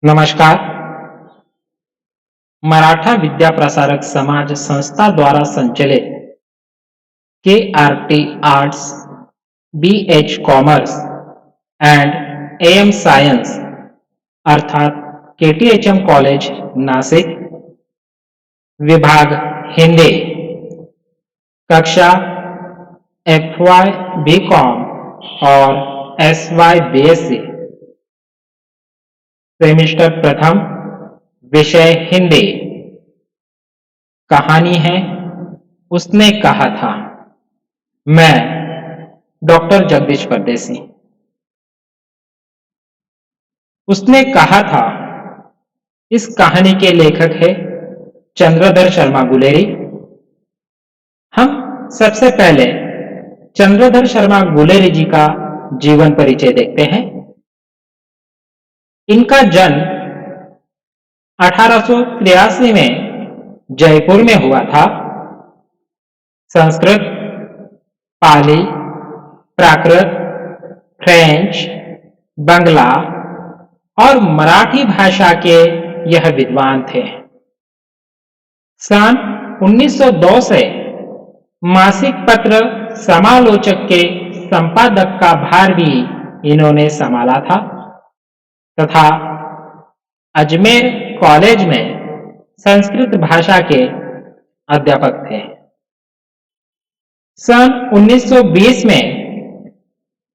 नमस्कार। मराठा विद्या प्रसारक समाज संस्था द्वारा संचालित KRT arts, BH commerce and AM science अर्थात KTHM कॉलेज नासिक, विभाग हिंदी, कक्षा FY BCom और SY BSc, सेमिस्टर प्रथम, विषय हिंदी। कहानी है उसने कहा था। मैं डॉक्टर जगदीश परदेसी। उसने कहा था इस कहानी के लेखक है चंद्रधर शर्मा गुलेरी। हम सबसे पहले चंद्रधर शर्मा गुलेरी जी का जीवन परिचय देखते हैं। इनका जन्म 1883 में जयपुर में हुआ था। संस्कृत, पाली, प्राकृत, फ्रेंच, बंगला और मराठी भाषा के यह विद्वान थे। सन 1902 से मासिक पत्र समालोचक के संपादक का भार भी इन्होंने संभाला था तथा अजमेर कॉलेज में संस्कृत भाषा के अध्यापक थे। सन 1920 में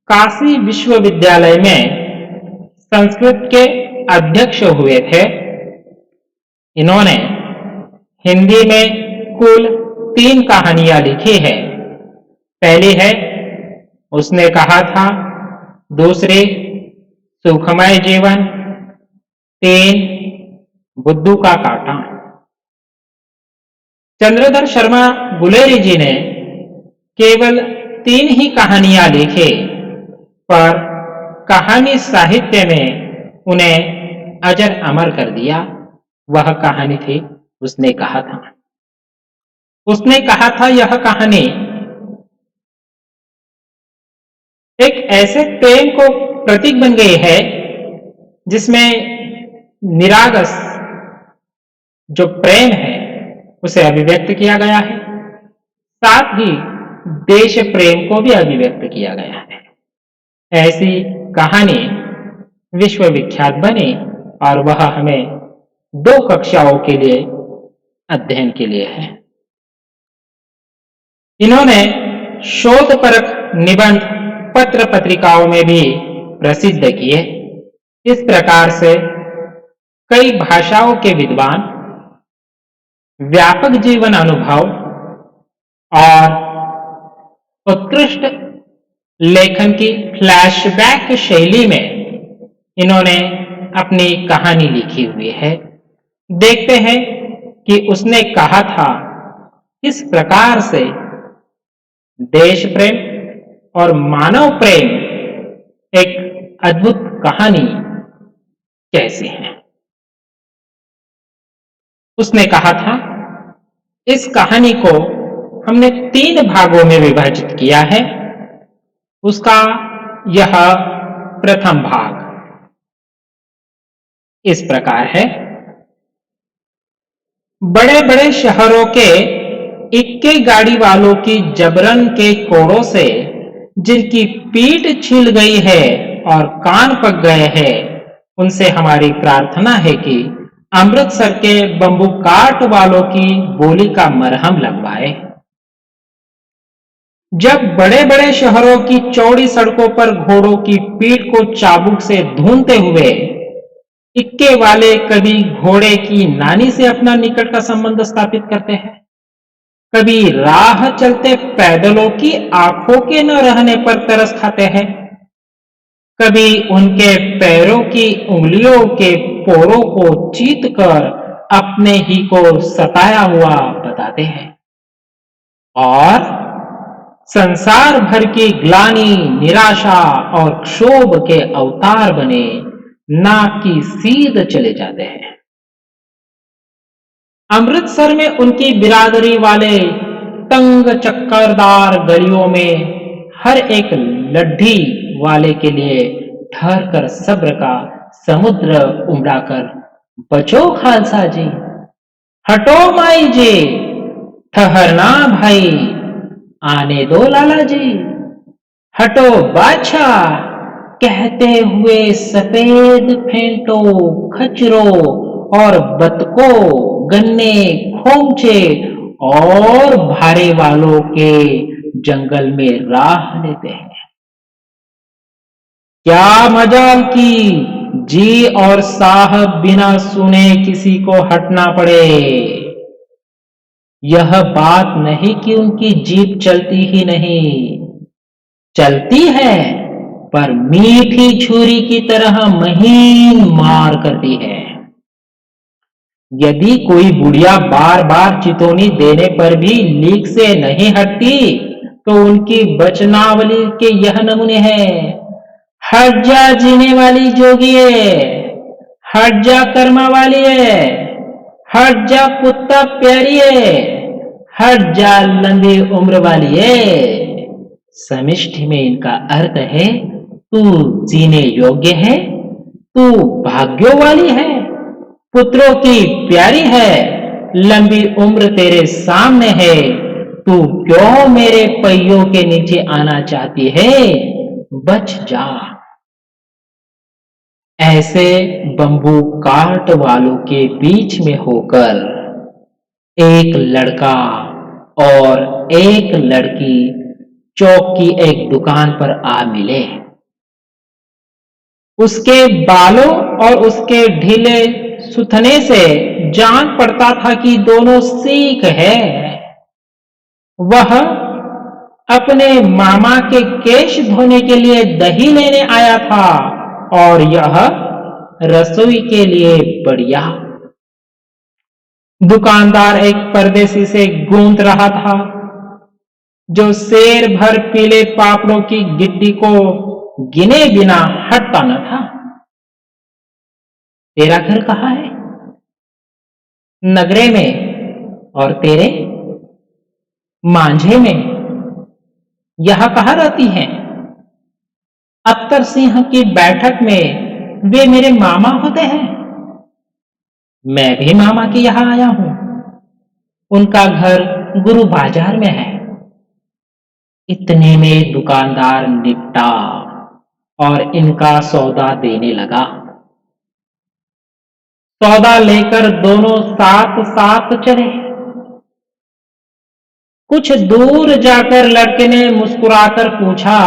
काशी विश्वविद्यालय में संस्कृत के अध्यक्ष हुए थे। इन्होंने हिंदी में कुल 3 कहानियां लिखी है। पहली है उसने कहा था, दूसरी सुखमय जीवन, 3 बुद्धू का कांटा। चंद्रधर शर्मा गुलेरी जी ने केवल 3 ही कहानियां लिखी, पर कहानी साहित्य में उन्हें अजर अमर कर दिया। वह कहानी थी उसने कहा था। उसने कहा था यह कहानी एक ऐसे प्रेम को प्रतीक बन गई है जिसमें निरागस जो प्रेम है उसे अभिव्यक्त किया गया है, साथ ही देश प्रेम को भी अभिव्यक्त किया गया है। ऐसी कहानी विश्वविख्यात बनी और वह हमें 2 कक्षाओं के लिए अध्ययन के लिए है। इन्होंने शोधपरक निबंध पत्र पत्रिकाओं में भी प्रसिद्ध किए। इस प्रकार से कई भाषाओं के विद्वान, व्यापक जीवन अनुभव और उत्कृष्ट लेखन की फ्लैशबैक शैली में इन्होंने अपनी कहानी लिखी हुई है। देखते हैं कि उसने कहा था इस प्रकार से देश प्रेम और मानव प्रेम एक अद्भुत कहानी कैसी है। उसने कहा था इस कहानी को हमने 3 भागों में विभाजित किया है। उसका यह प्रथम भाग इस प्रकार है। बड़े बड़े शहरों के इक्के गाड़ी वालों की जबरन के कोड़ों से जिनकी पीठ छिल गई है और कान पक गए हैं, उनसे हमारी प्रार्थना है कि अमृतसर के बंबू काट वालों की बोली का मरहम लगवाए। जब बड़े बड़े शहरों की चौड़ी सड़कों पर घोड़ों की पीठ को चाबुक से धूनते हुए इक्के वाले कभी घोड़े की नानी से अपना निकट का संबंध स्थापित करते हैं, कभी राह चलते पैदलों की आंखों के न रहने पर तरस खाते हैं, कभी उनके पैरों की उंगलियों के पोरों को चीत कर अपने ही को सताया हुआ बताते हैं और संसार भर की ग्लानि, निराशा और क्षोभ के अवतार बने नाक की सीध चले जाते हैं। अमृतसर में उनकी बिरादरी वाले तंग चक्करदार गलियों में हर एक लड्ढी वाले के लिए ठहर कर सब्र का समुद्र उमड़ाकर, बचो खालसा जी, हटो माई जी, ठहरना भाई, आने दो लाला जी, हटो बादशाह, कहते हुए सफेद फेंटो, खचरो और बतको, गन्ने, खोमचे और भारे वालों के जंगल में राह लेते हैं। क्या मजाल की जी और साहब बिना सुने किसी को हटना पड़े। यह बात नहीं कि उनकी जीभ चलती ही नहीं, चलती है, पर मीठी छुरी की तरह महीन मार करती है। यदि कोई बुढ़िया बार बार चितौनी देने पर भी लीक से नहीं हटती, तो उनकी वचनावली के यह नमूने हैं। हट जा जीने वाली जोगिए, हट जा कर्मा वालिए, हट जा कुत्ता प्यारिए, हट जा लंबी उम्र वालिए। समिष्टि में इनका अर्थ है, तू जीने योग्य है, तू भाग्यों वाली है, पुत्रों की प्यारी है, लंबी उम्र तेरे सामने है, तू क्यों मेरे पहियों के नीचे आना चाहती है, बच जा। ऐसे बंबू काट वालों के बीच में होकर एक लड़का और एक लड़की चौक की एक दुकान पर आ मिले। उसके बालों और उसके ढीले सुथने से जान पड़ता था कि दोनों सिख है। वह अपने मामा के केश धोने के लिए दही लेने आया था और यह रसोई के लिए बढ़िया। दुकानदार एक परदेसी से गूंथ रहा था, जो शेर भर पीले पापड़ों की गिट्टी को गिने बिना हटता न था। तेरा घर कहाँ है? नगरे में। और तेरे? मांझे में। यह कहाँ रहती हैं? अत्तर सिंह की बैठक में वे मेरे मामा होते हैं। मैं भी मामा के यहां आया हूं। उनका घर गुरु बाजार में है। इतने में दुकानदार निपटा और इनका सौदा देने लगा। सौदा लेकर दोनों साथ साथ चले। कुछ दूर जाकर लड़के ने मुस्कुराकर पूछा,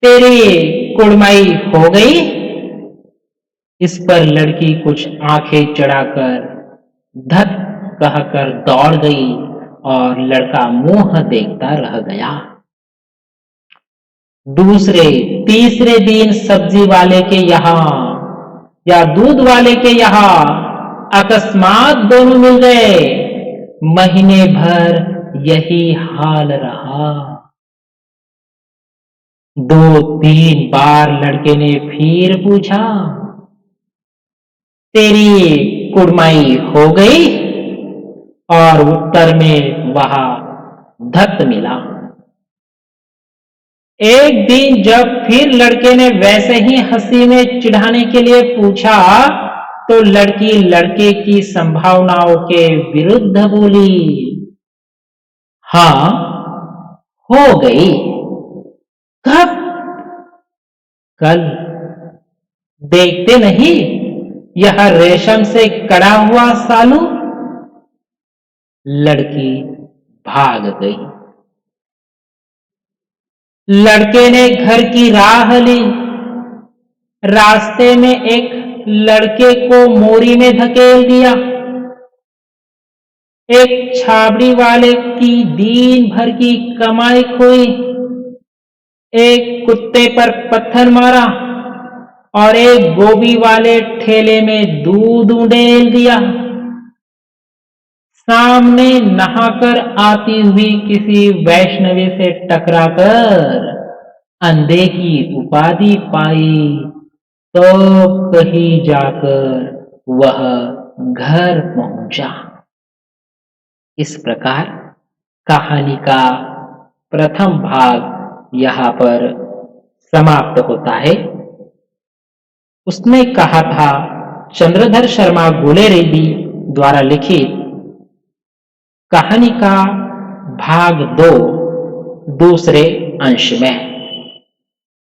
तेरी कुड़माई हो गई? इस पर लड़की कुछ आंखें चढ़ाकर धक कहकर दौड़ गई और लड़का मुंह देखता रह गया। दूसरे तीसरे दिन सब्जी वाले के यहां या दूध वाले के यहां अकस्मात दोनों मिल गए। महीने भर यही हाल रहा। 2-3 बार लड़के ने फिर पूछा, तेरी कुड़माई हो गई? और उत्तर में वहां धत मिला। एक दिन जब फिर लड़के ने वैसे ही हंसी में चिढ़ाने के लिए पूछा, तो लड़की लड़के की संभावनाओं के विरुद्ध बोली, हाँ हो गई। कब? कल। देखते नहीं यह रेशम से कड़ा हुआ सालू? लड़की भाग गई। लड़के ने घर की राह ली। रास्ते में एक लड़के को मोरी में धकेल दिया। एक छाबड़ी वाले की दिन भर की कमाई खोई। एक कुत्ते पर पत्थर मारा और एक गोभी वाले ठेले में दूध उंडेल दिया। सामने नहाकर आती हुई किसी वैष्णवी से टकराकर अंधे की उपाधि पाई, तो कहीं जाकर वह घर पहुंचा। इस प्रकार कहानी का प्रथम भाग यहाँ पर समाप्त होता है। उसने कहा था चंद्रधर शर्मा गुलेरेड्डी द्वारा लिखित कहानी का भाग 2 दूसरे अंश में।